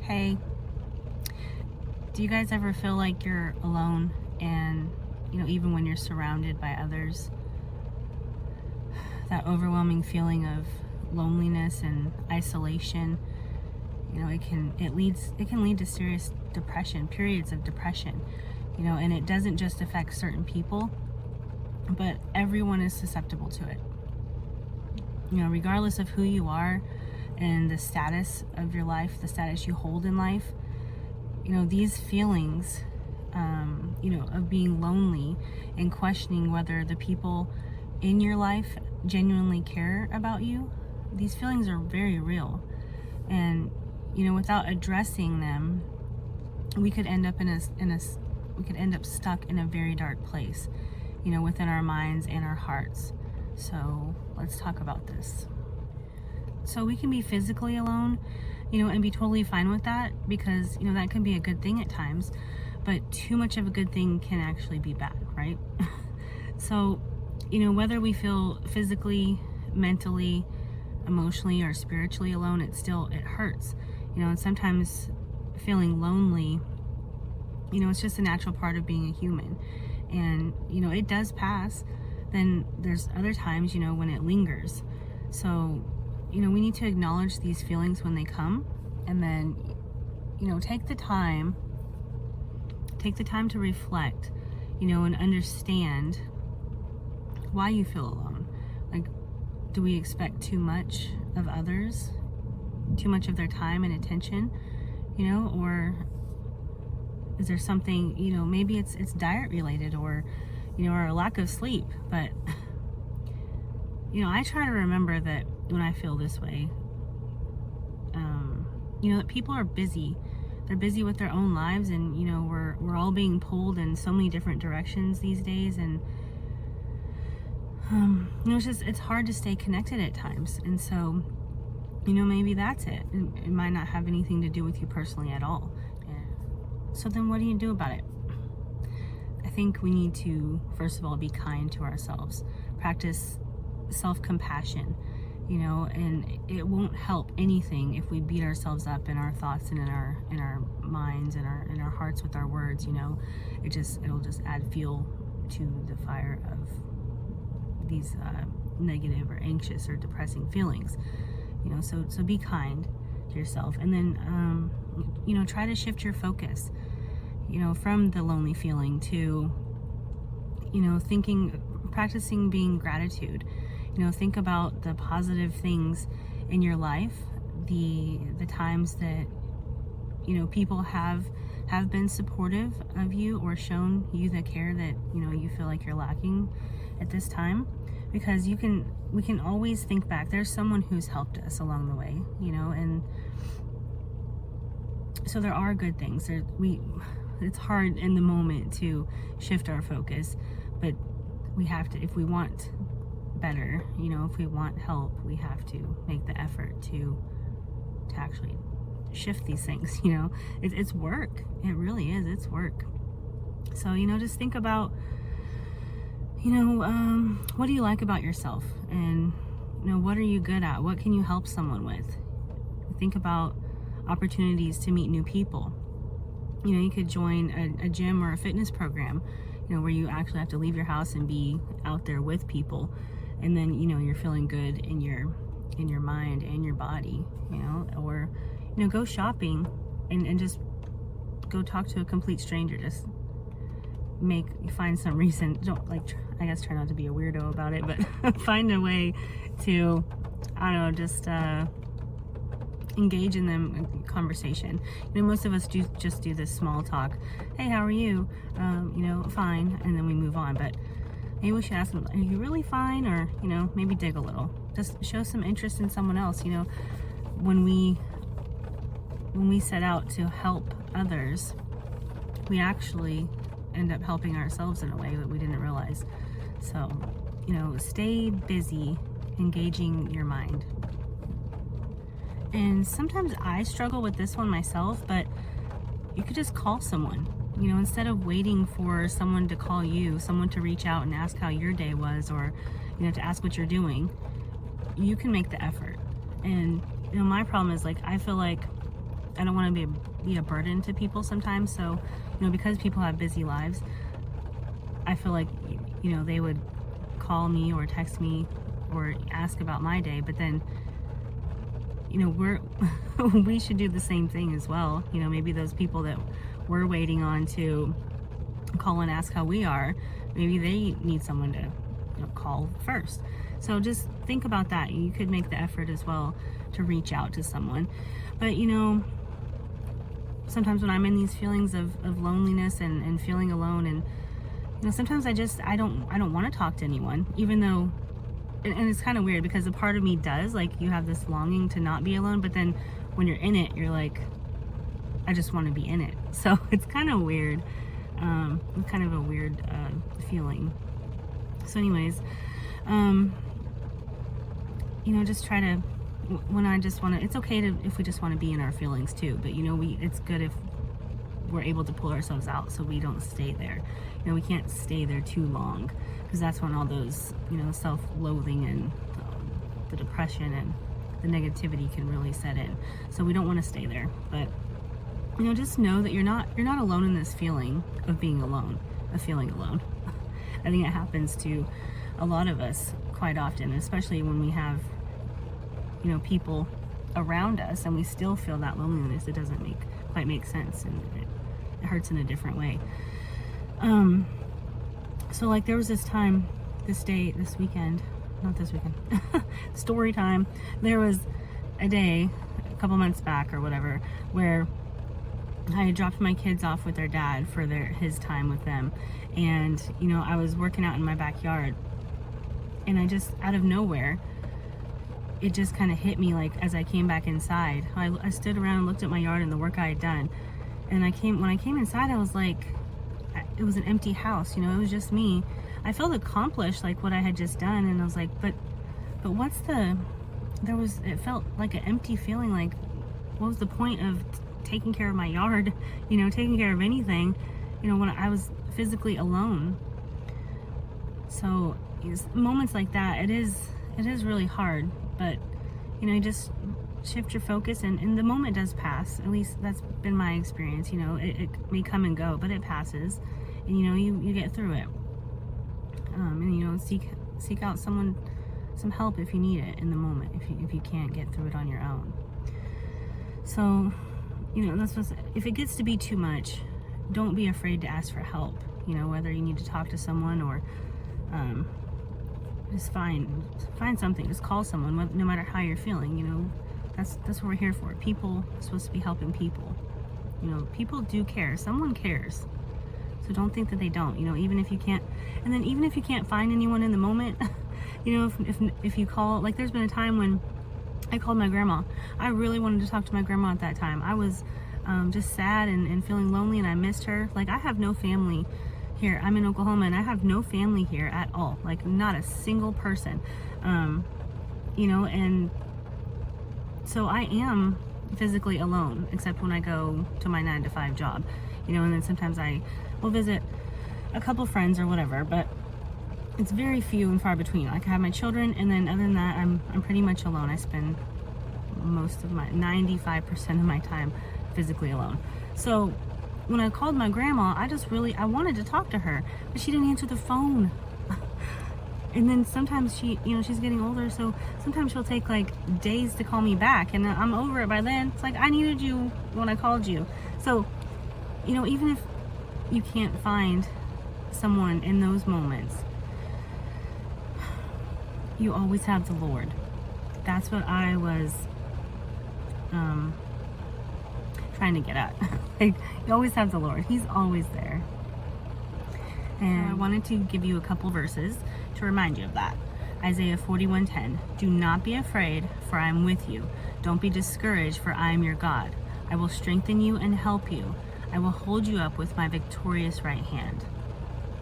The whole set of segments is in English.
Hey, do you guys ever feel like you're alone and, even when you're surrounded by others, that overwhelming feeling of loneliness and isolation, it can lead to serious depression, periods of depression, and it doesn't just affect certain people, but everyone is susceptible to it. Regardless of who you are and the status of your life, the status you hold in life, these feelings, of being lonely and questioning whether the people in your life genuinely care about you, these feelings are very real. And, without addressing them, we could end up we could end up stuck in a very dark place, within our minds and our hearts. So let's talk about this. So we can be physically alone, and be totally fine with that because, that can be a good thing at times, but too much of a good thing can actually be bad, right? So, whether we feel physically, mentally, emotionally, or spiritually alone, it hurts, and sometimes feeling lonely, it's just a natural part of being a human. And, it does pass. Then there's other times, when it lingers. So, we need to acknowledge these feelings when they come, and then, take the time to reflect, and understand why you feel alone. Like, do we expect too much of others, too much of their time and attention, or is there something, maybe it's diet related, or, or a lack of sleep. But, I try to remember that when I feel this way, that people are busy. They're busy with their own lives, and, we're all being pulled in so many different directions these days. And, it's hard to stay connected at times. And so, maybe that's it. It might not have anything to do with you personally at all. So then what do you do about it? I think we need to, first of all, be kind to ourselves. Practice self-compassion, and it won't help anything if we beat ourselves up in our thoughts and in our minds and in our hearts with our words. It'll just add fuel to the fire of these negative or anxious or depressing feelings. So be kind to yourself, and then try to shift your focus, from the lonely feeling to, practicing being gratitude. Think about the positive things in your life, the times that, people have been supportive of you or shown you the care that, you feel like you're lacking at this time. Because we can always think back. There's someone who's helped us along the way, and so there are good things. It's hard in the moment to shift our focus, but we have to, if we want better, if we want help, we have to make the effort to actually shift these things. It's work. It really is. It's work. So, just think about, what do you like about yourself? And, what are you good at? What can you help someone with? Think about opportunities to meet new people. You could join a gym or a fitness program, where you actually have to leave your house and be out there with people. And then, you're feeling good in your mind and your body, or, go shopping and just go talk to a complete stranger. Just find some reason. Don't try not to be a weirdo about it, but find a way to, I don't know, just engage in them in conversation. Most of us just do this small talk. Hey, how are you? Fine, and then we move on. But maybe we should ask them, are you really fine? Or, maybe dig a little. Just show some interest in someone else. When we set out to help others, we actually end up helping ourselves in a way that we didn't realize. So, stay busy engaging your mind. And sometimes I struggle with this one myself, but you could just call someone. Instead of waiting for someone to call you, someone to reach out and ask how your day was, or, to ask what you're doing, you can make the effort. And, my problem is, I feel like I don't want to be a burden to people sometimes. So, because people have busy lives, I feel like, they would call me or text me or ask about my day, but then, we should do the same thing as well. Maybe those people that we're waiting on to call and ask how we are, maybe they need someone to call first. So just think about that. You could make the effort as well to reach out to someone. But sometimes when I'm in these feelings of loneliness and feeling alone, and sometimes I don't want to talk to anyone, even though, and it's kind of weird because a part of me does, like, you have this longing to not be alone, but then when you're in it, you're like, I just want to be in it. So it's kind of weird. It's kind of a weird feeling. So anyways, just try to, when I just want to, it's okay if we just want to be in our feelings too, but it's good if we're able to pull ourselves out so we don't stay there. We can't stay there too long, because that's when all those, self-loathing and the depression and the negativity can really set in. So we don't want to stay there. But just know that you're not alone in this feeling of being alone, of feeling alone. I think it happens to a lot of us quite often, especially when we have people around us and we still feel that loneliness. It doesn't quite make sense, and it hurts in a different way. So like there was this weekend, story time. There was a day a couple months back or whatever where I had dropped my kids off with their dad for his time with them, and I was working out in my backyard, and I just, out of nowhere, it just kind of hit me, like, as I came back inside. I stood around and looked at my yard and the work I had done, and when I came inside, I was like, it was an empty house. It was just me. I felt accomplished, like what I had just done, and I was like, but it felt like an empty feeling. Like, what was the point of taking care of my yard, taking care of anything, when I was physically alone? So moments like that, it is really hard, but you just shift your focus, and the moment does pass. At least that's been my experience. It may come and go, but it passes, and you get through it. And seek out some help if you need it in the moment, if you can't get through it on your own. So if it gets to be too much, don't be afraid to ask for help. Whether you need to talk to someone or just find something. Just call someone, no matter how you're feeling. That's what we're here for. People are supposed to be helping people. People do care. Someone cares. So don't think that they don't. Even if you can't, and then even if you can't find anyone in the moment, if you call, like there's been a time when I called my grandma. I really wanted to talk to my grandma at that time. I was just sad and feeling lonely, and I missed her. Like, I have no family here. I'm in Oklahoma, and I have no family here at all. Like, not a single person. And so I am physically alone, except when I go to my 9-to-5 job, and then sometimes I will visit a couple friends or whatever, but it's very few and far between. Like, I have my children, and then other than that, I'm pretty much alone. I spend most of 95% of my time physically alone. So when I called my grandma, I wanted to talk to her, but she didn't answer the phone. And then sometimes she's getting older, so sometimes she'll take like days to call me back, and I'm over it by then. It's like, I needed you when I called you. So, even if you can't find someone in those moments, you always have the Lord. That's what I was trying to get at. Like, you always have the Lord. He's always there. And I wanted to give you a couple verses to remind you of that. Isaiah 41:10. Do not be afraid, for I am with you. Don't be discouraged, for I am your God. I will strengthen you and help you. I will hold you up with my victorious right hand.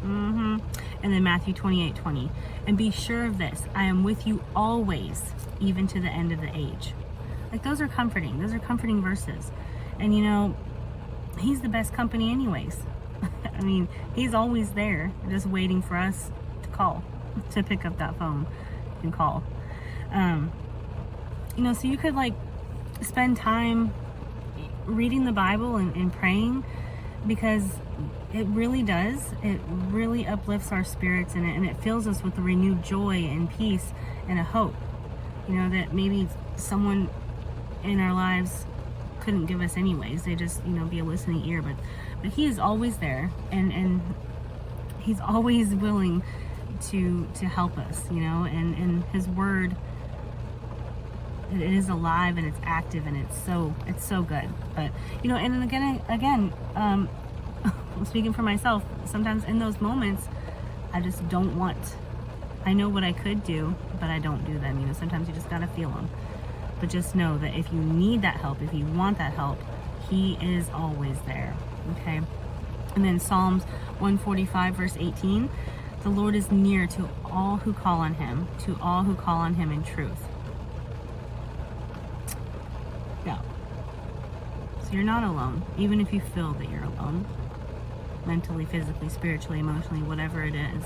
And then Matthew 28:20. And be sure of this, I am with you always, even to the end of the age. Like, those are comforting. Those are comforting verses. And He's the best company anyways. I mean, He's always there, just waiting for us to call, to pick up that phone and call. So you could like spend time reading the Bible and praying, because it really does. It really uplifts our spirits, and it fills us with a renewed joy and peace and a hope. You know, that maybe someone in our lives couldn't give us anyways. They just, you know, be a listening ear. But he is always there, and he's always willing to help us, you know, and his word, it is alive and it's active, and it's so good. But, you know, and again, I'm speaking for myself, sometimes in those moments I just don't want. I know what I could do, but I don't do them. You know, sometimes you just gotta feel them. But just know that if you need that help, if you want that help, he is always there. Okay. And then Psalms 145 verse 18, the Lord is near to all who call on him, to all who call on him in truth. Yeah. So you're not alone, even if you feel that you're alone, mentally, physically, spiritually, emotionally, whatever it is.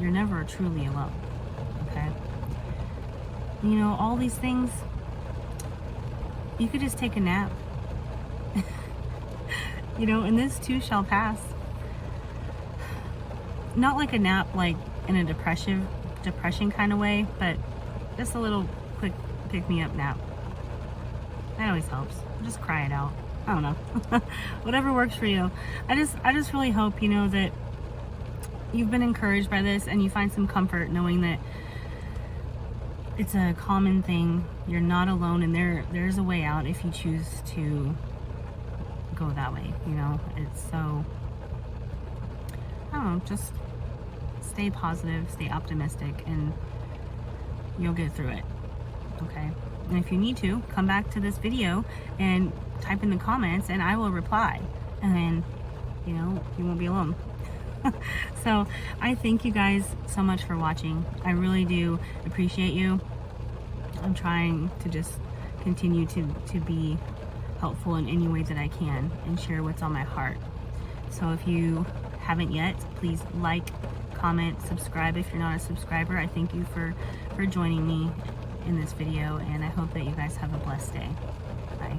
You're never truly alone. Okay. You know, all these things, you could just take a nap. You know, and this too shall pass. Not like a nap like in a depression kind of way, but just a little quick pick-me-up nap. That always helps. Just cry it out. I don't know. Whatever works for you. I just really hope, you know, that you've been encouraged by this and you find some comfort knowing that it's a common thing. You're not alone, and there's a way out if you choose to go that way. You know, it's so, I don't know, just stay positive, stay optimistic, and you'll get through it. Okay. And if you need to, come back to this video and type in the comments and I will reply, and then, you know, you won't be alone. So I thank you guys so much for watching. I really do appreciate you. I'm trying to just continue to be helpful in any way that I can and share what's on my heart. So if you haven't yet, please like, comment, subscribe if you're not a subscriber. I thank you for joining me in this video, and I hope that you guys have a blessed day. Bye.